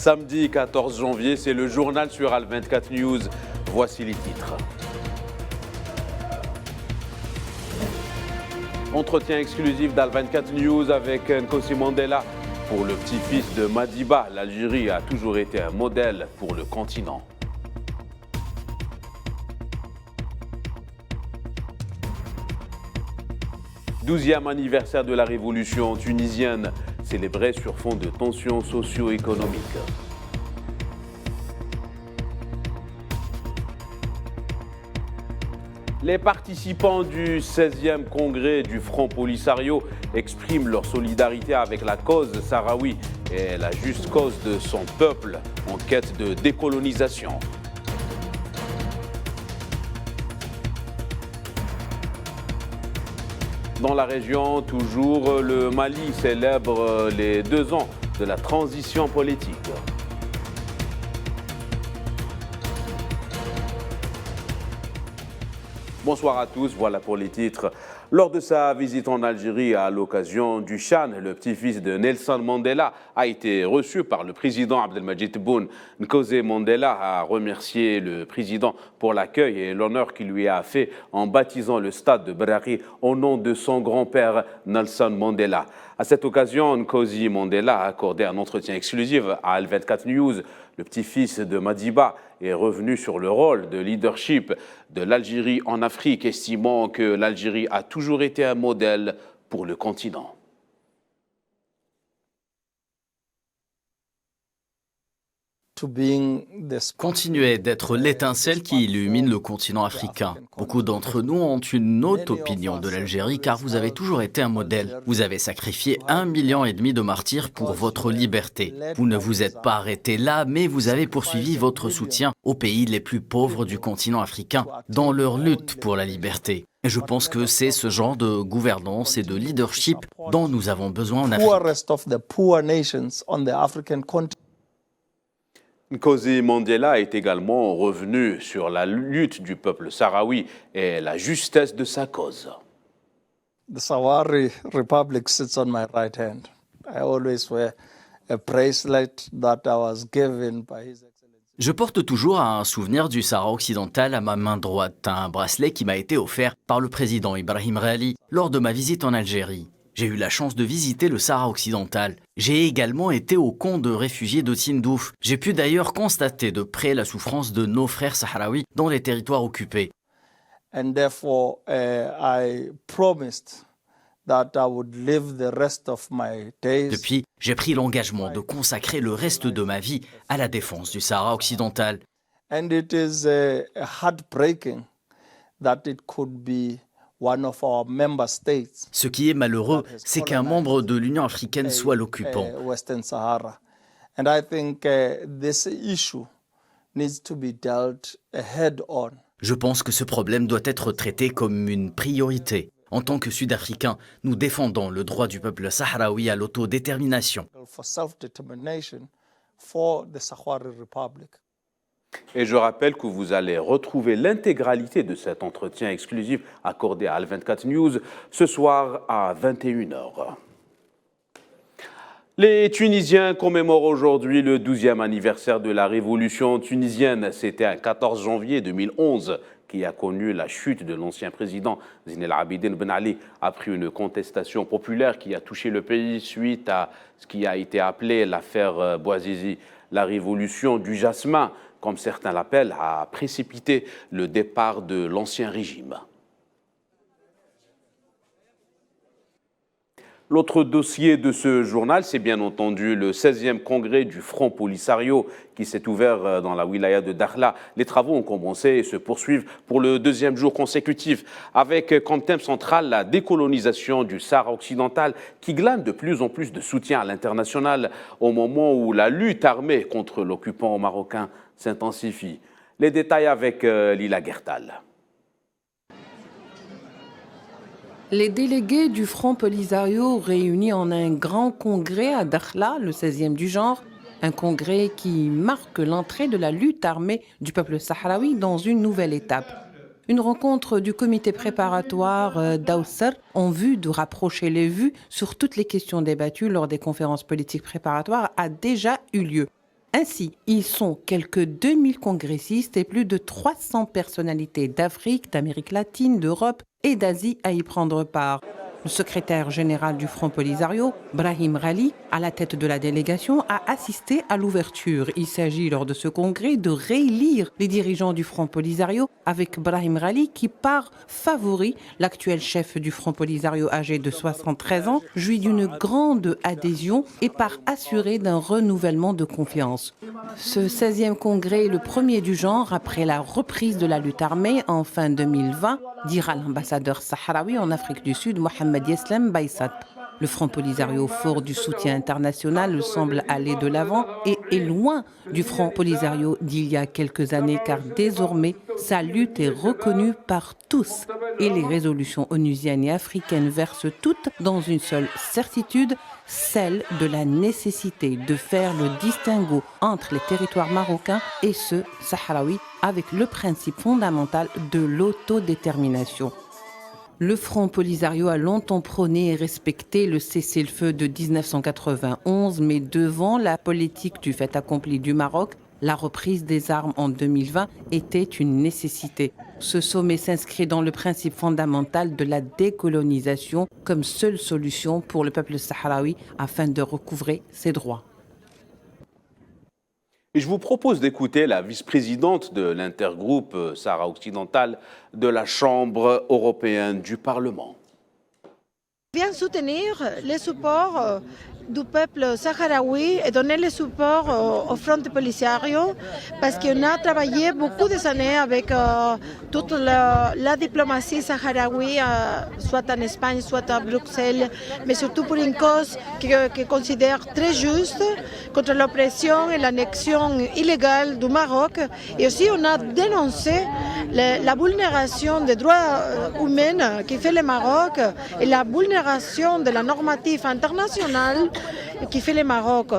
Samedi 14 janvier, c'est le journal sur Al24 News. Voici les titres. Entretien exclusif d'Al24 News avec Nkosi Mandela. Pour le petit-fils de Madiba, l'Algérie a toujours été un modèle pour le continent. « 12e anniversaire de la révolution tunisienne, célébré sur fond de tensions socio-économiques. Les participants du 16e congrès du Front Polisario expriment leur solidarité avec la cause sahraoui et la juste cause de son peuple en quête de décolonisation. Dans la région, toujours, le Mali célèbre les 2 ans de la transition politique. Bonsoir à tous, voilà pour les titres. Lors de sa visite en Algérie à l'occasion du Chan, le petit-fils de Nelson Mandela a été reçu par le président Abdelmadjid Tebboune. Nkosi Mandela a remercié le président pour l'accueil et l'honneur qu'il lui a fait en baptisant le stade de Brahri au nom de son grand-père Nelson Mandela. À cette occasion, Nkosi Mandela a accordé un entretien exclusif à Al24 News. Le petit-fils de Madiba est revenu sur le rôle de leadership de l'Algérie en Afrique, estimant que l'Algérie a toujours été un modèle pour le continent. Continuez d'être l'étincelle qui illumine le continent africain. Beaucoup d'entre nous ont une haute opinion de l'Algérie car vous avez toujours été un modèle. Vous avez sacrifié 1,5 million de martyrs pour votre liberté. Vous ne vous êtes pas arrêté là, mais vous avez poursuivi votre soutien aux pays les plus pauvres du continent africain dans leur lutte pour la liberté. Et je pense que c'est ce genre de gouvernance et de leadership dont nous avons besoin en Afrique. Nkosi Mandela est également revenu sur la lutte du peuple sahraoui et la justesse de sa cause. The Sahrawi Republic sits on my right hand. I always wear a bracelet that I was given by His Excellency. Je porte toujours un souvenir du Sahara occidental à ma main droite, un bracelet qui m'a été offert par le président Ibrahim Rali lors de ma visite en Algérie. J'ai eu la chance de visiter le Sahara occidental. J'ai également été au camp de réfugiés de Tindouf. J'ai pu d'ailleurs constater de près la souffrance de nos frères sahraouis dans les territoires occupés. And therefore, I promised that I would live the rest of my days. Depuis, j'ai pris l'engagement de consacrer le reste de ma vie à la défense du Sahara occidental. And it is heartbreaking that it could be one of our member states. Ce qui est malheureux, c'est qu'un membre de l'Union africaine soit l'occupant. Western Sahara. And I think this issue needs to be dealt head on. Je pense que ce problème doit être traité comme une priorité. En tant que Sud-Africains, nous défendons le droit du peuple sahraoui à l'autodétermination. For self-determination for the Sahrawi Republic. Et je rappelle que vous allez retrouver l'intégralité de cet entretien exclusif accordé à Al24 News ce soir à 21h. Les Tunisiens commémorent aujourd'hui le 12e anniversaire de la révolution tunisienne. C'était un 14 janvier 2011 qui a connu la chute de l'ancien président Zine El Abidine Ben Ali après une contestation populaire qui a touché le pays suite à ce qui a été appelé l'affaire Bouazizi. La révolution du jasmin, comme certains l'appellent, a précipité le départ de l'ancien régime. L'autre dossier de ce journal, c'est bien entendu le 16e congrès du Front Polisario qui s'est ouvert dans la wilaya de Dakhla. Les travaux ont commencé et se poursuivent pour le 2e jour consécutif, avec comme thème central la décolonisation du Sahara occidental qui glane de plus en plus de soutien à l'international au moment où la lutte armée contre l'occupant marocain s'intensifie. Les détails avec Lila Gertal. Les délégués du Front Polisario réunis en un grand congrès à Dakhla, le 16e du genre, un congrès qui marque l'entrée de la lutte armée du peuple sahraoui dans une nouvelle étape. Une rencontre du comité préparatoire d'Ausser en vue de rapprocher les vues sur toutes les questions débattues lors des conférences politiques préparatoires a déjà eu lieu. Ainsi, ils sont quelques 2000 congressistes et plus de 300 personnalités d'Afrique, d'Amérique latine, d'Europe et d'Asie à y prendre part. Le secrétaire général du Front Polisario, Brahim Rali, à la tête de la délégation, a assisté à l'ouverture. Il s'agit lors de ce congrès de réélire les dirigeants du Front Polisario avec Brahim Rali qui part favori. L'actuel chef du Front Polisario âgé de 73 ans jouit d'une grande adhésion et part assuré d'un renouvellement de confiance. Ce 16e congrès est le premier du genre après la reprise de la lutte armée en fin 2020, dira l'ambassadeur sahraoui en Afrique du Sud, Mohamed Yeslem Baïsat. Le Front Polisario, fort du soutien international, semble aller de l'avant et est loin du Front Polisario d'il y a quelques années car désormais, sa lutte est reconnue par tous. Et les résolutions onusiennes et africaines versent toutes dans une seule certitude, celle de la nécessité de faire le distinguo entre les territoires marocains et ceux sahraouis avec le principe fondamental de l'autodétermination. Le Front Polisario a longtemps prôné et respecté le cessez-le-feu de 1991, mais devant la politique du fait accompli du Maroc, la reprise des armes en 2020 était une nécessité. Ce sommet s'inscrit dans le principe fondamental de la décolonisation comme seule solution pour le peuple sahraoui afin de recouvrer ses droits. Et je vous propose d'écouter la vice-présidente de l'intergroupe Sahara occidental de la Chambre européenne du Parlement. Bien soutenir les supports du peuple sahraoui et donner le support au Front Polisario parce qu'on a travaillé beaucoup des années avec toute la diplomatie sahraoui, soit en Espagne, soit à Bruxelles, mais surtout pour une cause que considère très juste contre l'oppression et l'annexion illégale du Maroc. Et aussi on a dénoncé la vulnération des droits humains qui fait le Maroc et la vulnération de la normative internationale qui fait le Maroc.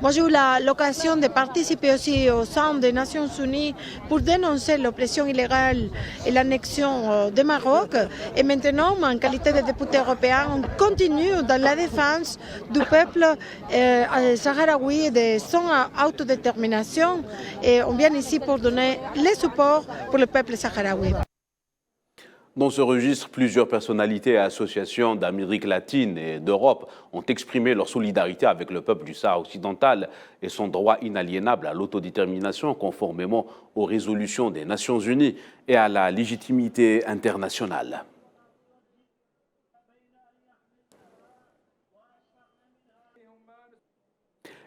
Moi, j'ai eu l'occasion de participer aussi au sein des Nations Unies pour dénoncer l'oppression illégale et l'annexion du Maroc. Et maintenant, en qualité de député européen, on continue dans la défense du peuple sahraoui et de son autodétermination. Et on vient ici pour donner les supports pour le peuple sahraoui. Dans ce registre, plusieurs personnalités et associations d'Amérique latine et d'Europe ont exprimé leur solidarité avec le peuple du Sahara occidental et son droit inaliénable à l'autodétermination conformément aux résolutions des Nations unies et à la légitimité internationale.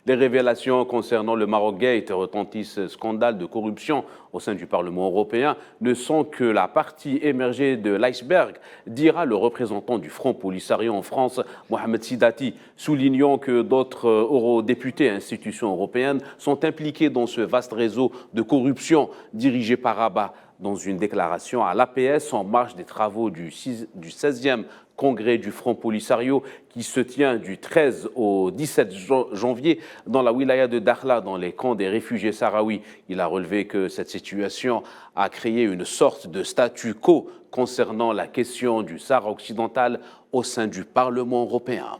Les révélations concernant le Maroc-Gate retentissent scandale de corruption au sein du Parlement européen ne sont que la partie émergée de l'iceberg, dira le représentant du Front Polisario en France, Mohamed Sidati, soulignant que d'autres eurodéputés et institutions européennes sont impliqués dans ce vaste réseau de corruption dirigé par Rabat. Dans une déclaration à l'APS en marge des travaux du 16e congrès du Front Polisario qui se tient du 13 au 17 janvier dans la wilaya de Dakhla, dans les camps des réfugiés sahraouis. Il a relevé que cette situation a créé une sorte de statu quo concernant la question du Sahara occidental au sein du Parlement européen.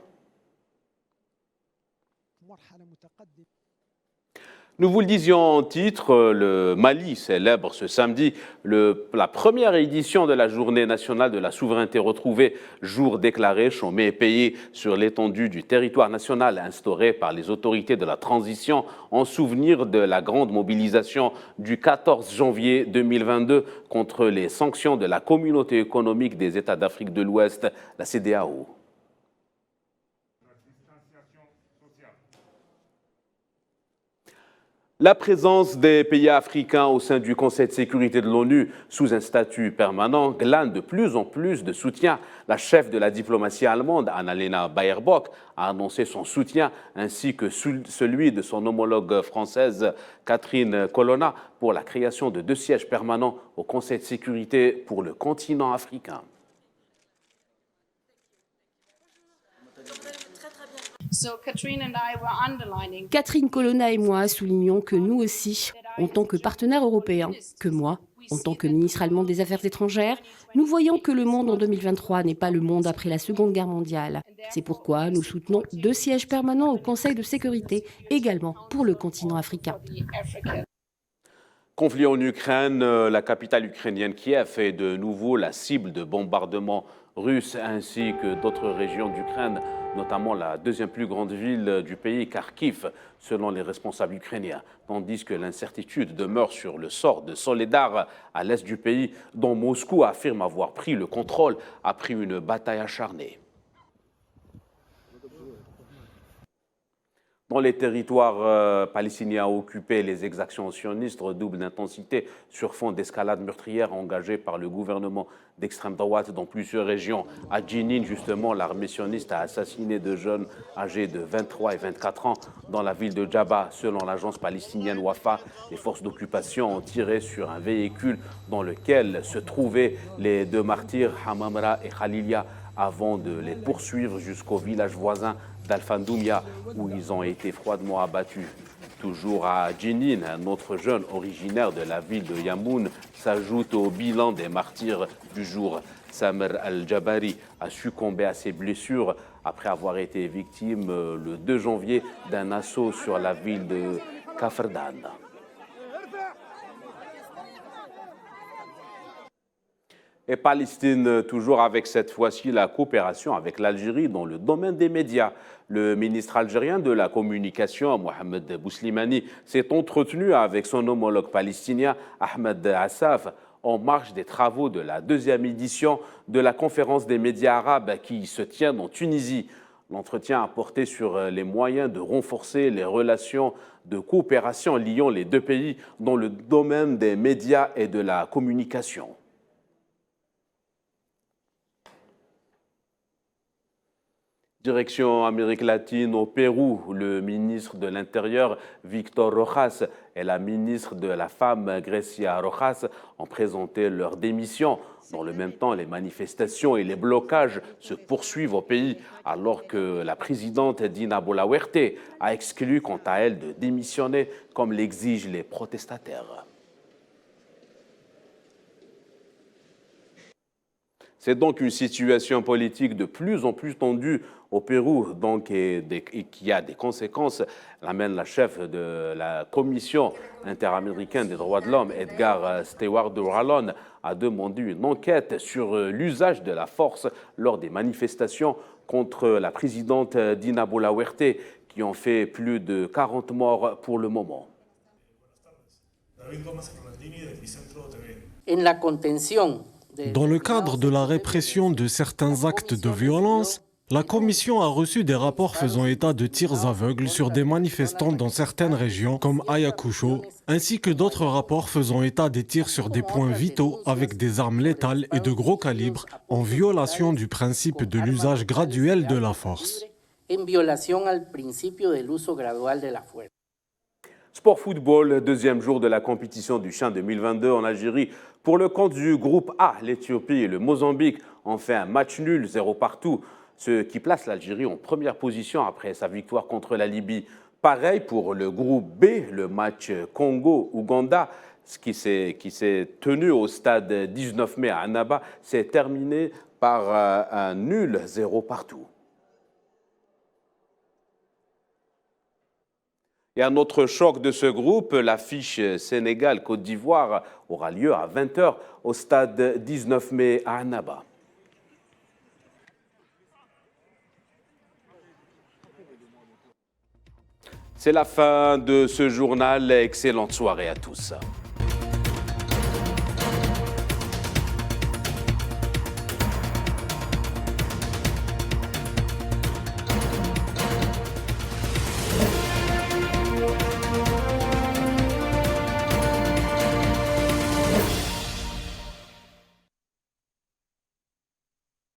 Nous vous le disions en titre, le Mali célèbre ce samedi la première édition de la Journée nationale de la souveraineté retrouvée, jour déclaré, chômé et payé sur l'étendue du territoire national instauré par les autorités de la transition en souvenir de la grande mobilisation du 14 janvier 2022 contre les sanctions de la Communauté économique des États d'Afrique de l'Ouest, la CEDEAO. La présence des pays africains au sein du Conseil de sécurité de l'ONU sous un statut permanent glane de plus en plus de soutien. La chef de la diplomatie allemande, Annalena Baerbock, a annoncé son soutien ainsi que celui de son homologue française, Catherine Colonna, pour la création de 2 sièges permanents au Conseil de sécurité pour le continent africain. Catherine Colonna et moi soulignons que nous aussi, en tant que partenaires européens, que moi, En tant que ministre allemande des Affaires étrangères, nous voyons que le monde en 2023 n'est pas le monde après la Seconde Guerre mondiale. C'est pourquoi nous soutenons 2 sièges permanents au Conseil de sécurité, également pour le continent africain. Conflit en Ukraine, la capitale ukrainienne Kiev est de nouveau la cible de bombardements russes ainsi que d'autres régions d'Ukraine, notamment la deuxième plus grande ville du pays, Kharkiv, selon les responsables ukrainiens, tandis que l'incertitude demeure sur le sort de Soledar à l'est du pays, dont Moscou affirme avoir pris le contrôle après une bataille acharnée. Dans les territoires palestiniens occupés, les exactions sionistes redoublent d'intensité sur fond d'escalade meurtrière engagée par le gouvernement d'extrême droite dans plusieurs régions. À Jenin, justement, l'armée sioniste a assassiné 2 jeunes âgés de 23 et 24 ans dans la ville de Djaba. Selon l'agence palestinienne Wafa, les forces d'occupation ont tiré sur un véhicule dans lequel se trouvaient les 2 martyrs, Hamamra et Khalilia, avant de les poursuivre jusqu'au village voisin d'Al-Fandoumia, où ils ont été froidement abattus. Toujours à Jenin, un autre jeune originaire de la ville de Yamoun s'ajoute au bilan des martyrs du jour. Samer Al-Jabari a succombé à ses blessures après avoir été victime le 2 janvier d'un assaut sur la ville de Kafrdan. Et Palestine, toujours avec cette fois-ci la coopération avec l'Algérie dans le domaine des médias. Le ministre algérien de la communication, Mohamed Bouslimani, s'est entretenu avec son homologue palestinien, Ahmed Assaf, en marge des travaux de la 2e édition de la conférence des médias arabes qui se tient en Tunisie. L'entretien a porté sur les moyens de renforcer les relations de coopération liant les 2 pays dans le domaine des médias et de la communication. Direction Amérique latine au Pérou, le ministre de l'Intérieur Victor Rojas et la ministre de la Femme Grecia Rojas ont présenté leur démission. Dans le même temps, les manifestations et les blocages se poursuivent au pays alors que la présidente Dina Boluarte a exclu quant à elle de démissionner comme l'exigent les protestataires. C'est donc une situation politique de plus en plus tendue au Pérou, et qui a des conséquences, l'amène la chef de la Commission interaméricaine des droits de l'homme, Edgar Stewart Rallon, a demandé une enquête sur l'usage de la force lors des manifestations contre la présidente Dina Boluarte, qui ont fait plus de 40 morts pour le moment. Dans le cadre de la répression de certains actes de violence, la Commission a reçu des rapports faisant état de tirs aveugles sur des manifestants dans certaines régions comme Ayacucho, ainsi que d'autres rapports faisant état des tirs sur des points vitaux avec des armes létales et de gros calibre en violation du principe de l'usage graduel de la force. Sport football, 2e jour de la compétition du CHAN 2022 en Algérie. Pour le compte du groupe A, l'Éthiopie et le Mozambique ont fait un match nul, 0 partout, ce qui place l'Algérie en première position après sa victoire contre la Libye. Pareil pour le groupe B, le match Congo-Ouganda, qui s'est tenu au stade 19 mai à Annaba, s'est terminé par un nul, 0 partout. Et un autre choc de ce groupe, l'affiche Sénégal-Côte d'Ivoire, aura lieu à 20 h au stade 19 mai à Annaba. C'est la fin de ce journal. Excellente soirée à tous.